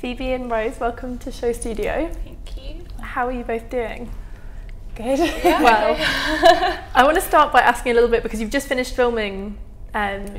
Phoebe and Rose, welcome to SHOWstudio. Thank you. How are you both doing? Good. Yeah, well, I want to start by asking a little bit, because you've just finished filming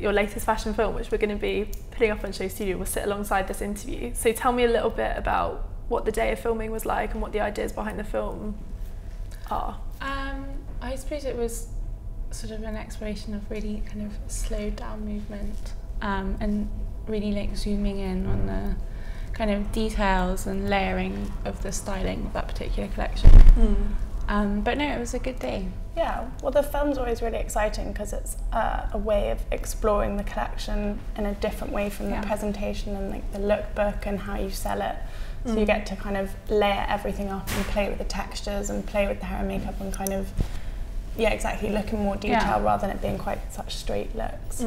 your latest fashion film, which we're going to be putting up on SHOWstudio. Will sit alongside this interview. So tell me a little bit about what the day of filming was like and what the ideas behind the film are. I suppose it was sort of an exploration of really kind of slowed down movement and really like zooming in on the kind of details and layering of the styling of that particular collection. But no, it was a good day. Yeah, well, the film's always really exciting because it's a way of exploring the collection in a different way from the presentation and like the lookbook and how you sell it. So you get to kind of layer everything up and play with the textures and play with the hair and makeup and kind of, exactly, look in more detail rather than it being quite such straight looks.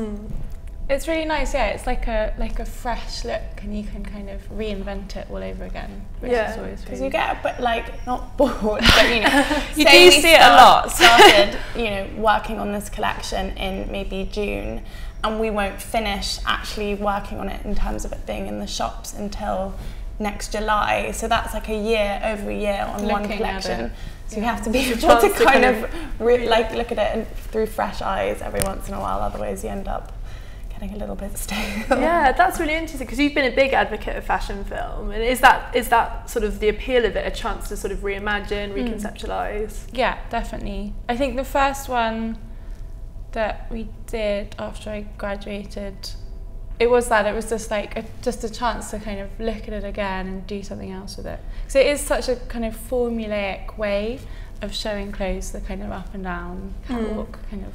It's really nice, it's like a fresh look, and you can kind of reinvent it all over again. Which is always because really you get a bit like, not bored, but you know, you do see it a lot. Started, working on this collection in maybe June, and we won't finish actually working on it in terms of it being in the shops until next July. So that's like over a year on one collection. So you have to be able to kind of look at it through fresh eyes every once in a while, otherwise you end up getting a little bit stale. Yeah, that's really interesting, because you've been a big advocate of fashion film, and is that sort of the appeal of it, a chance to sort of reimagine, reconceptualise? Yeah, definitely. I think the first one that we did after I graduated, it was just like just a chance to kind of look at it again and do something else with it. So it is such a kind of formulaic way of showing clothes, the kind of up and down catwalk kind of.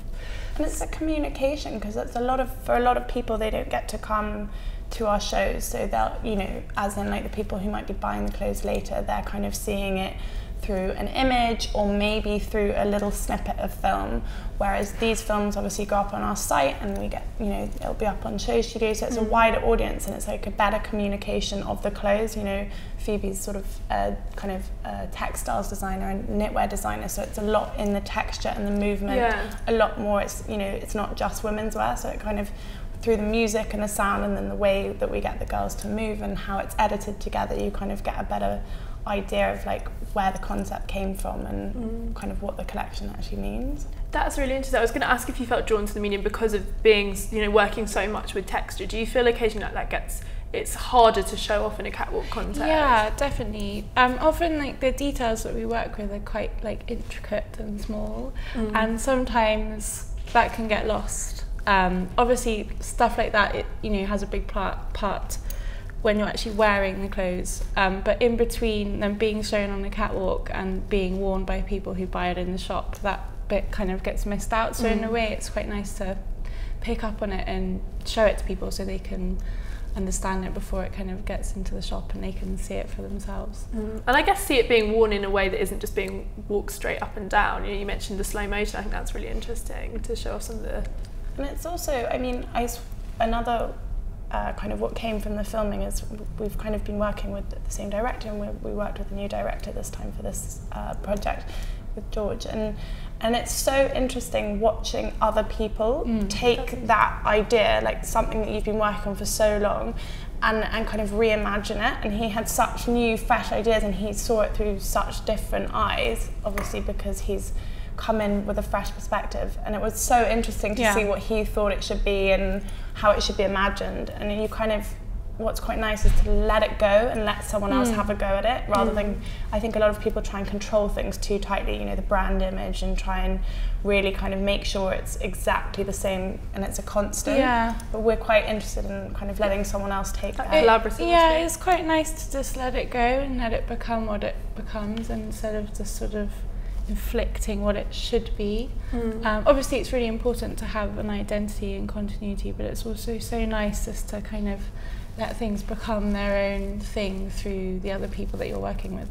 And it's a communication, because it's for a lot of people, they don't get to come to our shows, so they'll, as in like the people who might be buying the clothes later, they're kind of seeing it through an image or maybe through a little snippet of film, whereas these films obviously go up on our site and we get, it'll be up on SHOWstudio, so it's a wider audience and it's like a better communication of the clothes. Phoebe's sort of a kind of a textiles designer and knitwear designer, so it's a lot in the texture and the movement, a lot more. It's not just women's wear, so it kind of, through the music and the sound and then the way that we get the girls to move and how it's edited together, you kind of get a better idea of like where the concept came from and kind of what the collection actually means. That's really interesting. I was going to ask if you felt drawn to the medium because of being, working so much with texture. Do you feel occasionally that it's harder to show off in a catwalk context? Yeah, definitely. Often like the details that we work with are quite like intricate and small, and sometimes that can get lost. Obviously stuff like that, it has a big part when you're actually wearing the clothes, but in between them being shown on the catwalk and being worn by people who buy it in the shop, that bit kind of gets missed out. So in a way it's quite nice to pick up on it and show it to people so they can understand it before it kind of gets into the shop and they can see it for themselves. And I guess see it being worn in a way that isn't just being walked straight up and down. You mentioned the slow motion. I think that's really interesting to show off some of the... And it's also, another kind of what came from the filming is we've kind of been working with the same director, and we worked with a new director this time for this project with George, and it's so interesting watching other people take that idea, like something that you've been working on for so long, and kind of reimagine it. And he had such new, fresh ideas, and he saw it through such different eyes, obviously because he's come in with a fresh perspective, and it was so interesting to see what he thought it should be and how it should be imagined. And you kind of, what's quite nice is to let it go and let someone else have a go at it, rather than, I think a lot of people try and control things too tightly, the brand image, and try and really kind of make sure it's exactly the same and it's a constant. But we're quite interested in kind of letting someone else take that. Collaborative. It's quite nice to just let it go and let it become what it becomes, instead of just sort of inflicting what it should be. Obviously it's really important to have an identity and continuity, but it's also so nice just to kind of let things become their own thing through the other people that you're working with.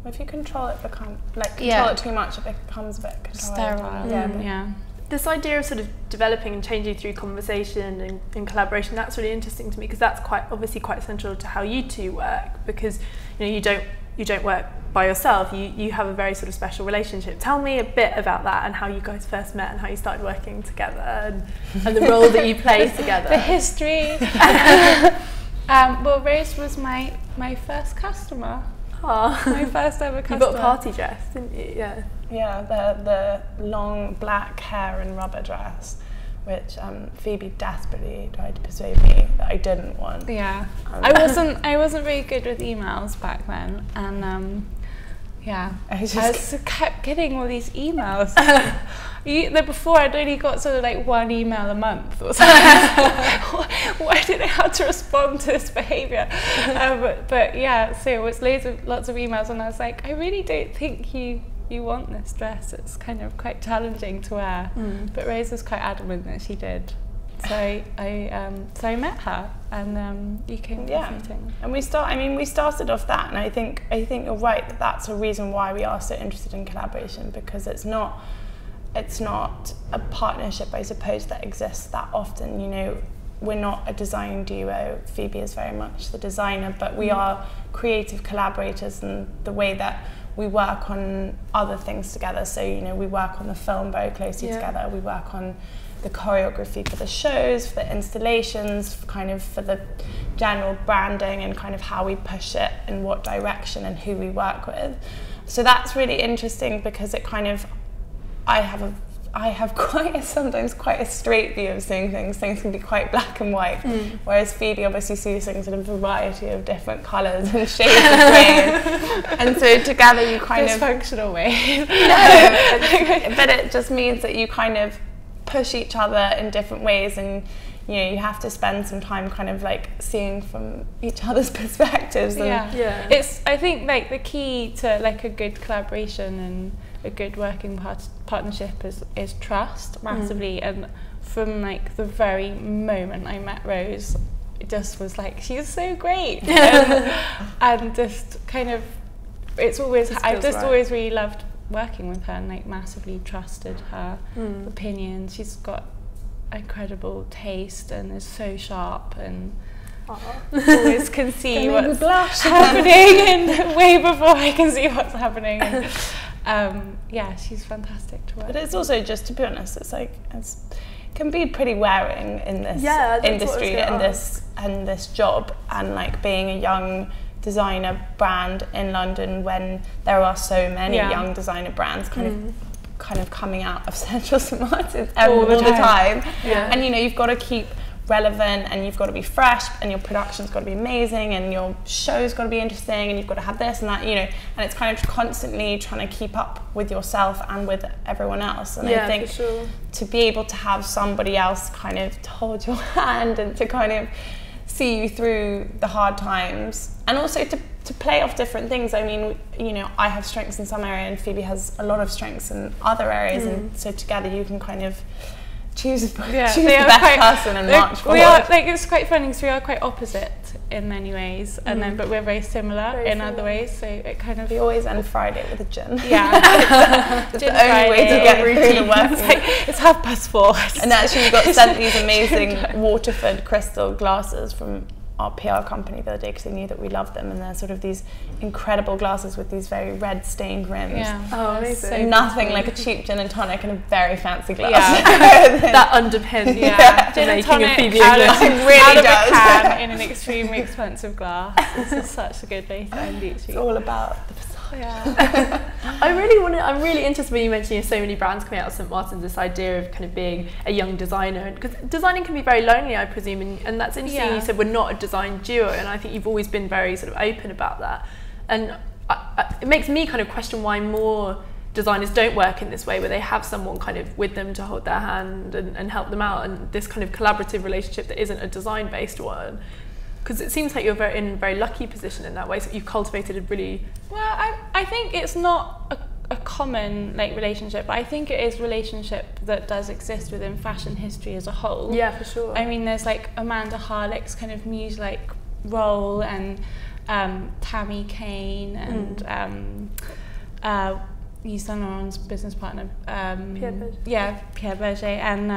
If you control it, control it too much, it becomes a bit sterile. This idea of sort of developing and changing through conversation and collaboration, that's really interesting to me, because that's obviously quite central to how you two work, because you don't work by yourself, you have a very sort of special relationship. Tell me a bit about that and how you guys first met and how you started working together and the role that you play together. The history. Well, Rose was my first customer. Oh. My first ever customer. You got a party dress, didn't you? Yeah. Yeah, the long black hair and rubber dress, which Phoebe desperately tried to persuade me that I didn't want. Yeah, I wasn't very good with emails back then, and yeah, I just kept getting all these emails. Before I'd only got sort of like one email a month or something. Why did I have to respond to this behaviour? But yeah, so it was lots of emails, and I was like, I really don't think you want this dress. It's kind of quite challenging to wear. But Rose was quite adamant that she did. So I met her, and you came to the meeting. And we started off that, and I think you're right that that's a reason why we are so interested in collaboration, because it's not a partnership, I suppose, that exists that often. You know, we're not a design duo. Phoebe is very much the designer, but we are creative collaborators in the way that we work on other things together. So, you know, we work on the film very closely together. We work on the choreography for the shows, for the installations, for the general branding and kind of how we push it in what direction and who we work with. So that's really interesting, because it kind of, I have sometimes quite a straight view of seeing things. Things can be quite black and white, whereas Phoebe obviously sees things in a variety of different colours and shades of grey. And so together you kind of... Dysfunctional way. No, but it just means that you kind of push each other in different ways, and you know, you have to spend some time kind of like seeing from each other's perspectives. And It's, I think, like the key to like a good collaboration and a good working partnership is trust massively. And from like the very moment I met Rose, it just was like, she's so great. And just kind of, I've just always really loved working with her, and like massively trusted her opinions. She's got incredible taste and is so sharp, and always can see what's happening, and way before I can see what's happening. And, yeah, she's fantastic to work with. But it's also, just to be honest, it's like it can be pretty wearing in this industry and this job, and like being a young designer brand in London when there are so many young designer brands kind of coming out of Central St Martin's all the time. And you know, you've got to keep relevant, and you've got to be fresh, and your production's got to be amazing, and your show's got to be interesting, and you've got to have this and that, you know, and it's kind of constantly trying to keep up with yourself and with everyone else. And I think to be able to have somebody else kind of to hold your hand and to kind of see you through the hard times, and also to play off different things. I mean, you know, I have strengths in some area, and Phoebe has a lot of strengths in other areas, and so together you can kind of choose the best person and march forward. We are, like, it's quite funny because we are quite opposite in many ways, and then but we're very similar in other ways. So it kind of, we always end Friday with a gin. Yeah, it's the only way to get through the work. It's 4:30. And actually, we got sent these amazing Waterford crystal glasses from our PR company the other day, because they knew that we loved them, and they're sort of these incredible glasses with these very red stained rims. Oh, amazing. So nothing like a cheap gin and tonic and a very fancy glass. That underpins gin and tonic Phoebe out English. of a can in an extremely expensive glass. This is such a good way to end each week. It's all about the facade. I'm really interested when you mentioned so many brands coming out of St Martin's, this idea of kind of being a young designer, because designing can be very lonely, I presume, and that's interesting. You said we're not a design duo, and I think you've always been very sort of open about that, and it makes me kind of question why more designers don't work in this way, where they have someone kind of with them to hold their hand and help them out, and this kind of collaborative relationship that isn't a design based one. Because it seems like you're in a very lucky position in that way, so you've cultivated a really... Well, I think it's not a common like relationship, but I think it is a relationship that does exist within fashion history as a whole. Yeah, for sure. I mean, there's like Amanda Harlick's kind of muse-like role, and Tammy Kane, and Yves Saint Laurent's business partner, Pierre Berger, and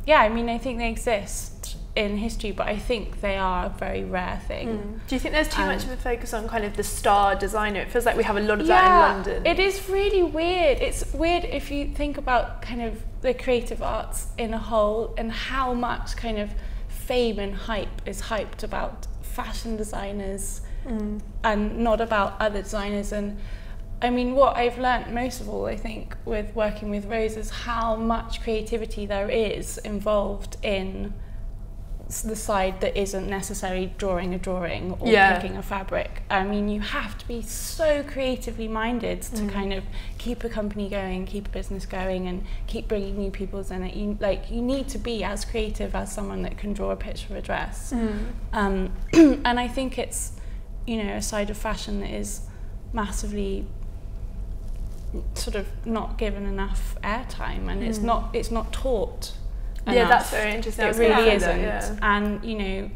I mean, I think they exist in history, but I think they are a very rare thing. Do you think there's too much of a focus on kind of the star designer? It feels like we have a lot of that in London. It is really weird. It's weird if you think about kind of the creative arts in a whole, and how much kind of fame and hype is hyped about fashion designers and not about other designers. And I mean, what I've learnt most of all, I think, with working with Rose is how much creativity there is involved in the side that isn't necessarily drawing a drawing or picking a fabric. I mean, you have to be so creatively minded to kind of keep a company going, keep a business going, and keep bringing new people in it. You need to be as creative as someone that can draw a picture of a dress. And I think it's, you know, a side of fashion that is massively sort of not given enough airtime, and it's not taught enough. Yeah, that's very interesting. It really isn't. And you know,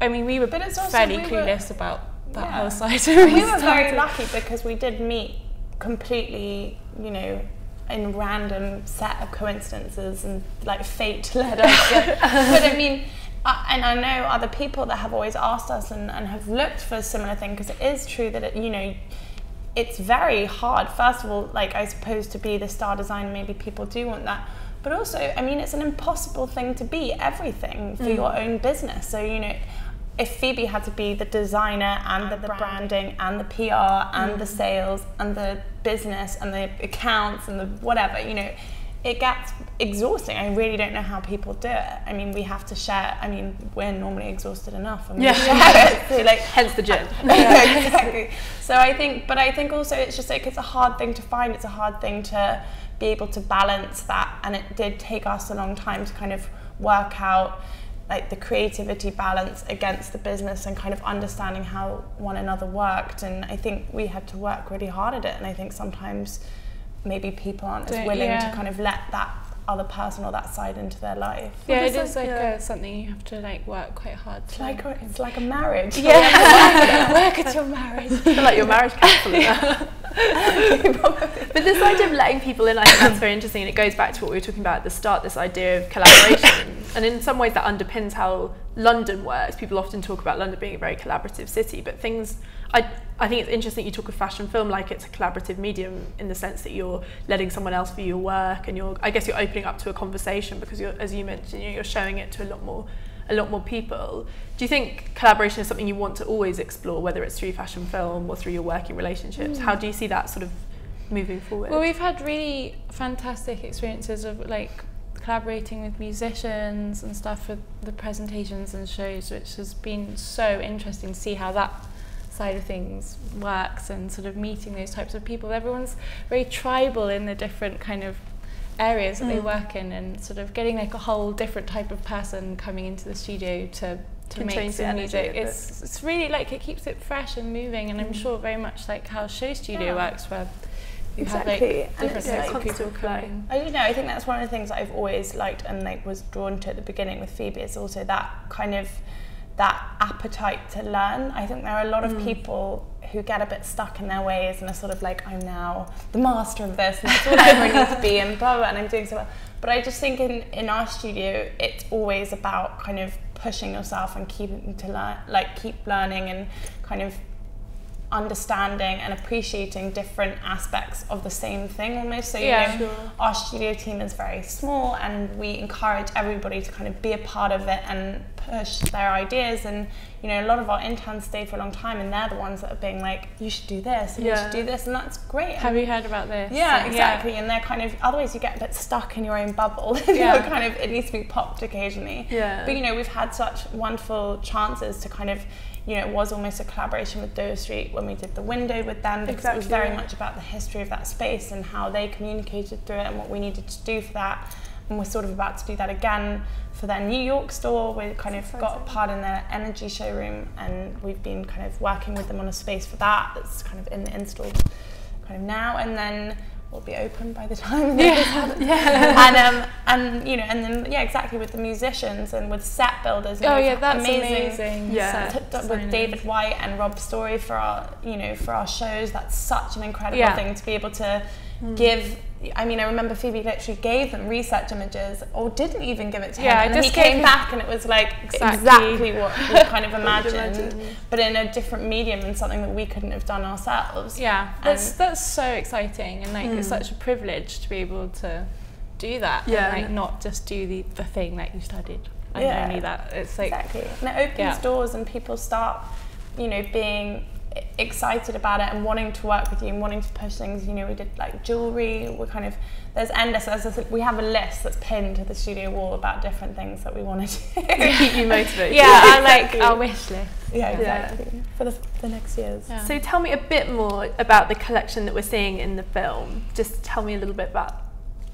I mean, we were fairly clueless about that whole side. We were very lucky because we did meet completely, you know, in random set of coincidences, and like fate led us. But I mean, and I know other people that have always asked us and have looked for a similar thing, because it is true that you know, it's very hard, first of all, like I suppose, to be the star designer. Maybe people do want that, but also, I mean, it's an impossible thing to be everything for your own business. So, you know, if Phoebe had to be the designer and the branding and the PR and the sales and the business and the accounts and the whatever, you know, it gets exhausting. I really don't know how people do it. I mean, we have to share. I mean, we're normally exhausted enough. And we share it, so like, hence the gym. Exactly. So I think also it's just like, it's a hard thing to find. It's a hard thing to be able to balance that. And it did take us a long time to kind of work out like the creativity balance against the business and kind of understanding how one another worked. And I think we had to work really hard at it. And I think sometimes maybe people aren't as willing to kind of let that other person or that side into their life. Yeah, it is like something you have to like work quite hard to. It's like a marriage. Yeah, work at your marriage. I feel like your marriage counsellor. But this idea of letting people in, I think that's very interesting, and it goes back to what we were talking about at the start, this idea of collaboration. And in some ways that underpins how London works. People often talk about London being a very collaborative city, but I think it's interesting you talk of fashion film like it's a collaborative medium, in the sense that you're letting someone else view your work, and I guess you're opening up to a conversation, because you're, as you mentioned, you're showing it to a lot more people. Do you think collaboration is something you want to always explore, whether it's through fashion film or through your working relationships? How do you see that sort of moving forward? Well, we've had really fantastic experiences of like collaborating with musicians and stuff for the presentations and shows, which has been so interesting to see how that side of things works, and sort of meeting those types of people. Everyone's very tribal in the different kind of areas that they work in, and sort of getting like a whole different type of person coming into the studio to make some music. It's really like, it keeps it fresh and moving, and I'm sure very much like how SHOWstudio works, where you have like different types of people coming. I don't know, I think that's one of the things that I've always liked and like was drawn to at the beginning with Phoebe, is also that kind of that appetite to learn. I think there are a lot of people who get a bit stuck in their ways and are sort of like, I'm now the master of this, and that's all I ever need to be, and blah, blah, and I'm doing so well. But I just think in our studio, it's always about kind of pushing yourself and keeping to learn, like keep learning and kind of understanding and appreciating different aspects of the same thing almost. So you know, our studio team is very small, and we encourage everybody to kind of be a part of it and push their ideas. And you know, a lot of our interns stay for a long time, and they're the ones that are being like, you should do this and you should do this, and that's great. Have you heard about this? Yeah, exactly. And they're kind of, otherwise you get a bit stuck in your own bubble. You're kind of, it needs to be popped occasionally. But you know, we've had such wonderful chances to kind of, you know, it was almost a collaboration with Dover Street when we did the window with them, because it was very much about the history of that space and how they communicated through it and what we needed to do for that. And we're sort of about to do that again for their New York store. We kind of got a part in their energy showroom, and we've been kind of working with them on a space for that that's kind of in the install kind of now, and then will be open by the time this happens. And you know, and then exactly with the musicians and with set builders. That's amazing. With David White and Rob Story for our shows. That's such an incredible thing to be able to give. I mean, I remember Phoebe literally gave them research images, or didn't even give it to him, and he came back and it was like exactly what we kind of imagined, but in a different medium and something that we couldn't have done ourselves. That's so exciting, and like it's such a privilege to be able to do that, and like not just do the thing that you studied. and only that. It's like exactly, and it opens doors, and people start, you know, being excited about it and wanting to work with you and wanting to push things. You know, we did like jewelry. We're kind of, there's endless. We have a list that's pinned to the studio wall about different things that we want to do. Keep you motivated. Yeah, exactly. Like our wish list. Yeah, exactly. For the next years. Yeah. So tell me a bit more about the collection that we're seeing in the film. Just tell me a little bit about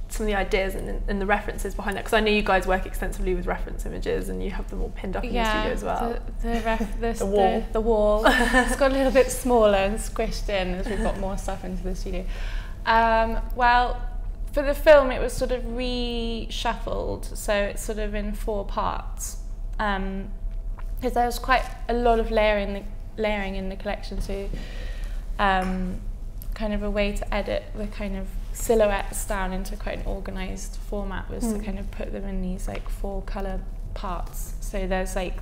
some of the ideas and the references behind that, because I know you guys work extensively with reference images and you have them all pinned up in the studio as well. The wall. It's got a little bit smaller and squished in as we've got more stuff into the studio. Well, for the film it was sort of reshuffled, so it's sort of in 4 parts. Because there was quite a lot of layering in the collection, so kind of a way to edit the kind of silhouettes down into quite an organised format was to kind of put them in these like 4 colour parts. So there's like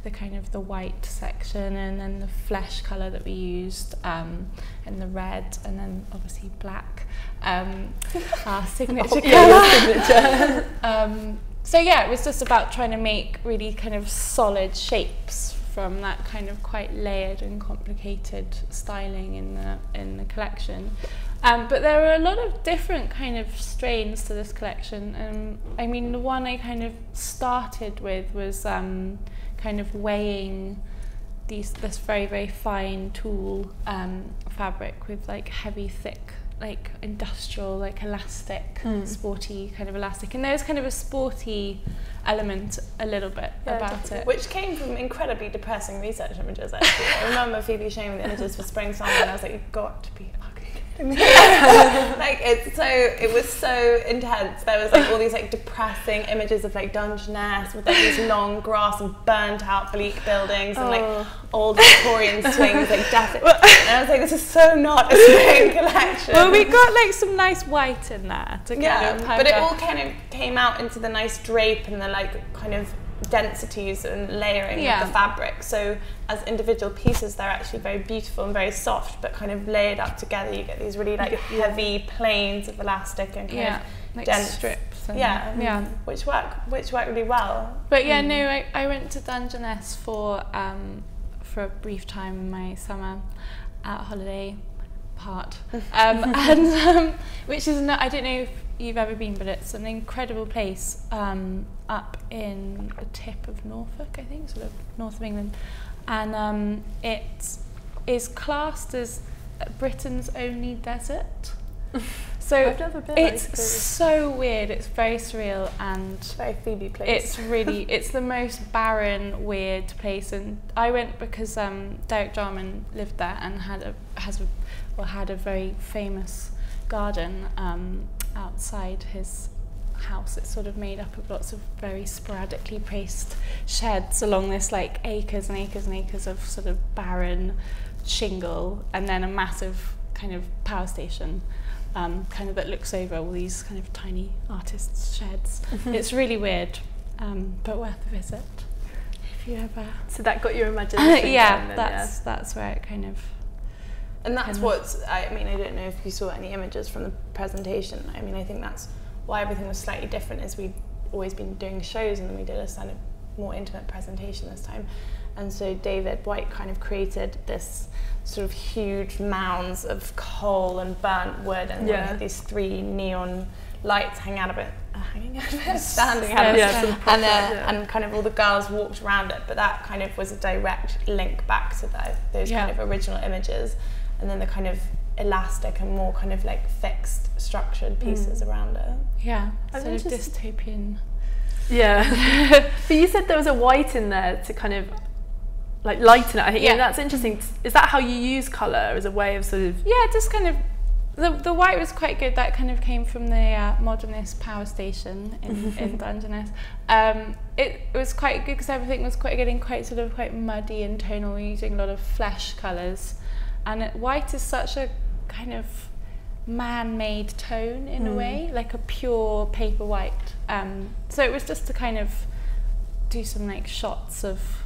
the kind of the white section, and then the flesh colour that we used, and the red, and then obviously black, our signature colour. So yeah, it was just about trying to make really kind of solid shapes from that kind of quite layered and complicated styling in the collection. But there were a lot of different kind of strains to this collection. I mean, the one I kind of started with was kind of weighing this very, very fine tulle fabric with like heavy, thick, like industrial, like elastic, sporty kind of elastic. And there's kind of a sporty element a little bit about it. Which came from incredibly depressing research images, actually. I remember Phoebe showing me the images for Spring Summer, and I was like, you've got to be ugly. Like, it was so intense. There was like all these like depressing images of like Dungeness with like these long grass and burnt out bleak buildings and like old Victorian swings, like death. And I was like, this is so not a spring collection. Well, we got like some nice white in there to kind of but it all kind of came out into the nice drape and the like kind of densities and layering of the fabric. So as individual pieces, they're actually very beautiful and very soft, but kind of layered up together, you get these really like heavy planes of elastic and kind of like dense strips. Which work really well. But yeah, no, I went to Dungeness for a brief time in my summer holiday part, and which is I don't know if you've ever been, but it's an incredible place up in the tip of Norfolk, I think, sort of north of England, and it is classed as Britain's only desert. So I've never been. It's so weird. It's very surreal and very Phoebe place. It's the most barren, weird place. And I went because Derek Jarman lived there and had a very famous garden outside his house. It's sort of made up of lots of very sporadically placed sheds along this like acres and acres and acres of sort of barren shingle, and then a massive kind of power station kind of that looks over all these kind of tiny artists' sheds. It's really weird, but worth a visit if you ever. So that got your imagination. That's where it kind of. And that's I mean, I don't know if you saw any images from the presentation. I mean, I think that's why everything was slightly different, is we'd always been doing shows and then we did a kind of more intimate presentation this time. And so David White kind of created this sort of huge mounds of coal and burnt wood, and we had these 3 neon lights standing out of it, and kind of all the girls walked around it. But that kind of was a direct link back to those kind of original images, and then the kind of elastic and more kind of like fixed structured pieces around it. Yeah, sort of dystopian. Yeah. But you said there was a white in there to kind of like lighten it. I think that's interesting. Is that how you use colour as a way of sort of? Yeah, just kind of. The white was quite good. That kind of came from the modernist power station in Dungeness. It was quite good because everything was getting quite muddy and tonal. We were using a lot of flesh colours, and white is such a kind of man-made tone in a way, like a pure paper white. So it was just to kind of do some like shots of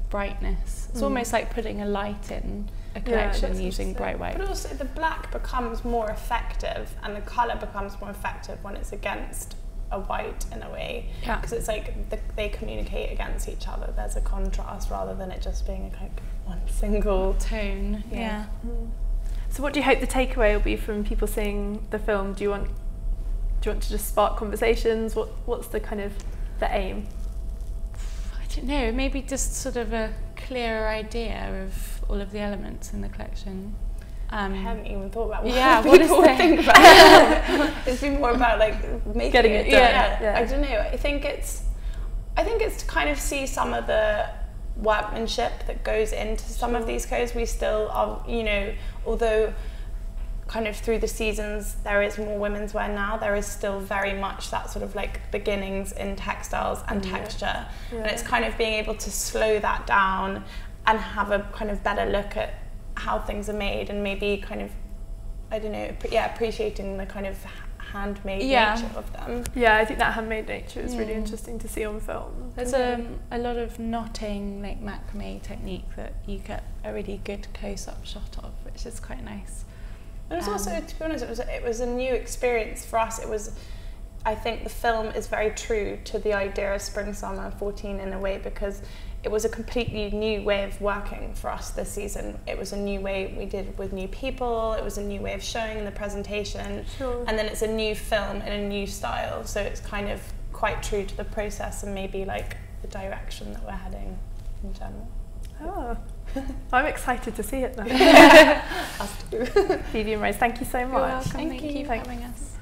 brightness. It's almost like putting a light in a collection using bright white. But also the black becomes more effective and the colour becomes more effective when it's against are white in a way, Yeah. because it's like they communicate against each other. There's a contrast rather than it just being a kind of one single tone. Yeah. So what do you hope the takeaway will be from people seeing the film? Do you want to just spark conversations? What's the kind of the aim? I don't know, maybe just sort of a clearer idea of all of the elements in the collection. I haven't even thought about what what people is would think about it. It's been more about like making Getting it done. Yeah. I don't know. I think it's to kind of see some of the workmanship that goes into some of these codes. We still are, you know, although kind of through the seasons there is more women's wear now, there is still very much that sort of like beginnings in textiles and texture. And it's kind of being able to slow that down and have a kind of better look at how things are made, and maybe kind of, I don't know, appreciating the kind of handmade nature of them. Yeah, I think that handmade nature is really interesting to see on film. There's a lot of knotting, like macrame technique that you get a really good close-up shot of, which is quite nice. And it's also, to be honest, it was a new experience for us. I think the film is very true to the idea of Spring Summer 14 in a way, because it was a completely new way of working for us this season. It was a new way we did with new people, it was a new way of showing the presentation, and then it's a new film in a new style, so it's kind of quite true to the process and maybe like the direction that we're heading in general. Oh, I'm excited to see it now. Us too. Phoebe and Rose, thank you so much. You're welcome. Thank Thank you. you for having us.